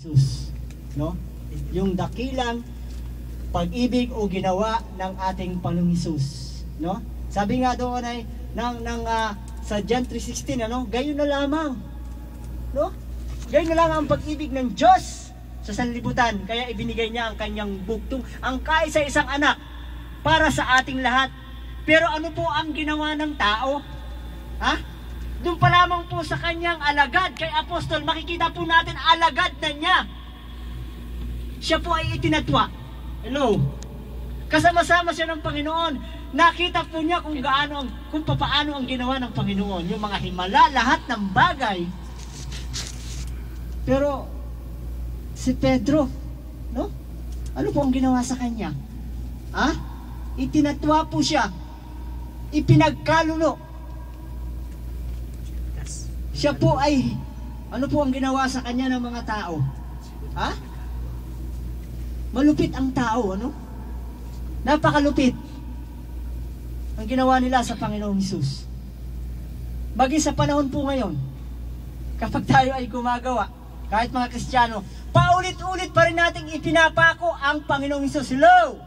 Jesus, no? Yung dakilang pag-ibig o ginawa ng ating Panginoong Hesus, no? Sabi nga doon ay sa John 3:16, ano? Gayon na lamang, no? Gayon na lang ang pag-ibig ng Diyos sa sanlibutan, kaya ibinigay niya ang kanyang bugtong, ang kaisa-isang anak para sa ating lahat. Pero ano po ang ginawa ng tao? Ha? Doon pa lamang po sa kanyang alagad kay Apostol, makikita po natin alagad na niya. Siya po ay itinatwa. Hello? Kasama-sama siya ng Panginoon. Nakita po niya kung paano ang ginawa ng Panginoon. Yung mga himala, lahat ng bagay. Pero, si Pedro, no? Ano po ang ginawa sa kanya? Ha? Itinatwa po siya. Ipinagkalulo. Siya po ay, ano po ang ginawa sa kanya ng mga tao? Ha? Malupit ang tao, ano? Napakalupit ang ginawa nila sa Panginoong Hesus. Maging sa panahon po ngayon, kapag tayo ay gumagawa, kahit mga Kristiyano, paulit-ulit pa rin nating ipinapako ang Panginoong Hesus. Hello?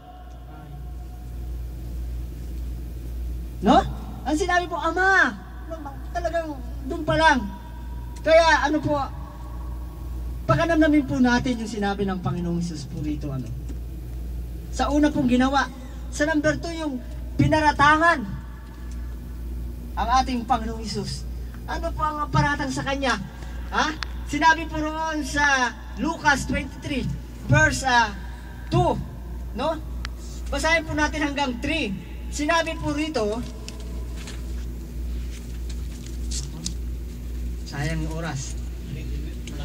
No? Ang sinabi po, Ama, talagang doon pa lang. Kaya ano po, pakanamnamin po natin yung sinabi ng Panginoong Hesus po rito, ano? Sa una pong ginawa. Sa number 2, yung pinaratangan ang ating Panginoong Hesus. Ano po ang paratang sa Kanya? Ha? Sinabi po roon sa Lucas 23, verse 2, no? Basahin po natin hanggang 3. Sinabi po rito, sayang yung oras,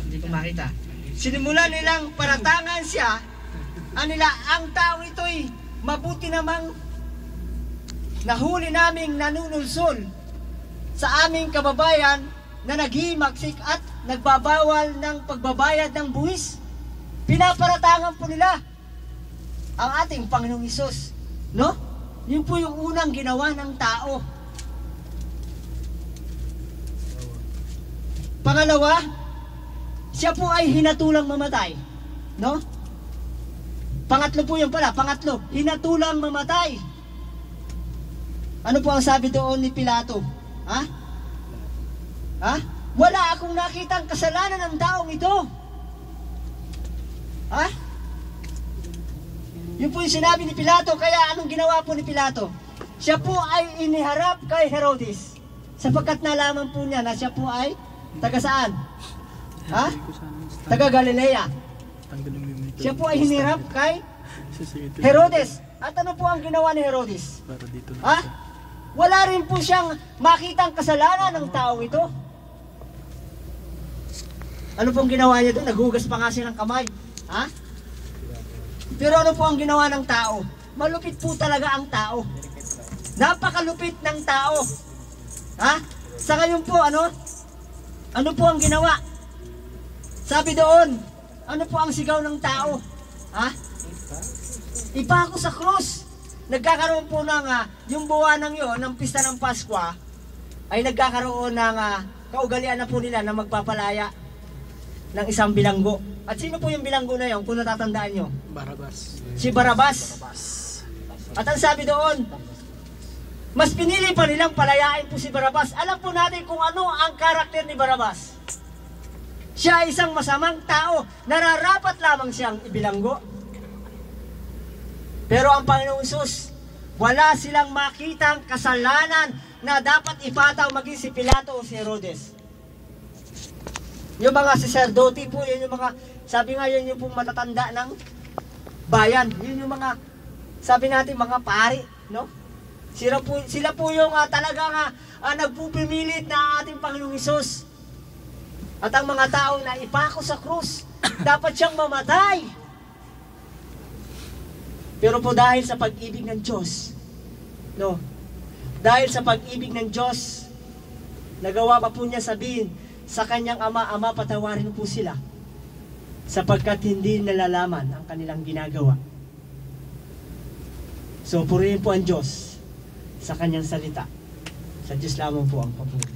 hindi ko makita. Sinimulan nilang paratangan siya, ang tao ito'y mabuti namang nahuli naming nanunulsol sa aming kababayan na naghimaksik at nagbabawal ng pagbabayad ng buwis. Pinaparatangan po nila ang ating Panginoong Hesus, no? Yun po yung unang ginawa ng tao. Pangalawa, siya po ay hinatulang mamatay, no? Pangatlo po yun pala, hinatulang mamatay. Ano po ang sabi doon ni Pilato? Ha? Ha? Wala akong nakitang kasalanan ng taong ito. Ha? Yun po yung sinabi ni Pilato. Kaya anong ginawa po ni Pilato? Siya po ay iniharap kay Herodes, sapagkat nalaman po niya na siya po ay taga saan? Ha? Taga Galilea. Siya po ay hinirap kay Herodes. At ano po ang ginawa ni Herodes? Ha? Wala rin po siyang makitang kasalanan ng tao ito. Ano pong ginawa niya doon? Naghugas pa nga siya ng kamay. Ha? Pero ano po ang ginawa ng tao? Malupit po talaga ang tao. Napakalupit ng tao. Ha? Sa ngayon po, ano po ang ginawa? Sabi doon, ano po ang sigaw ng tao? Ha? Ipako sa krus. Nagkakaroon po ng, yung buwanang yon, ng pista ng Pasko, ay nagkakaroon ng kaugalian na po nila na magpapalaya ng isang bilanggo. At sino po yung bilanggo na yon, kung natatandaan nyo? Barabas. Si Barabas. At ang sabi doon, mas pinili pa nilang palayain po si Barabas. Alam po natin kung ano ang karakter ni Barabas. Siya ay isang masamang tao, nararapat lamang siyang ibilanggo. Pero ang Panginoong Hesus, wala silang makitang kasalanan na dapat ipataw maging si Pilato o si Herodes. Yung mga sacerdote po, yun yung mga, sabi nga yun yung pong matatanda ng bayan. Yun yung mga, sabi natin mga pari, no? Sila po yung talagang nagpupimilit na ating Panginoong Hesus. At ang mga tao na ipako sa krus, dapat siyang mamatay. Pero po dahil sa pag-ibig ng Diyos, no? Dahil sa pag-ibig ng Diyos, nagawa pa po niya sabihin sa kanyang ama, Ama, patawarin po sila, sapagkat hindi nalalaman ang kanilang ginagawa. So, purihin po ang Diyos sa kanyang salita. Sa Diyos lamang po ang papuri.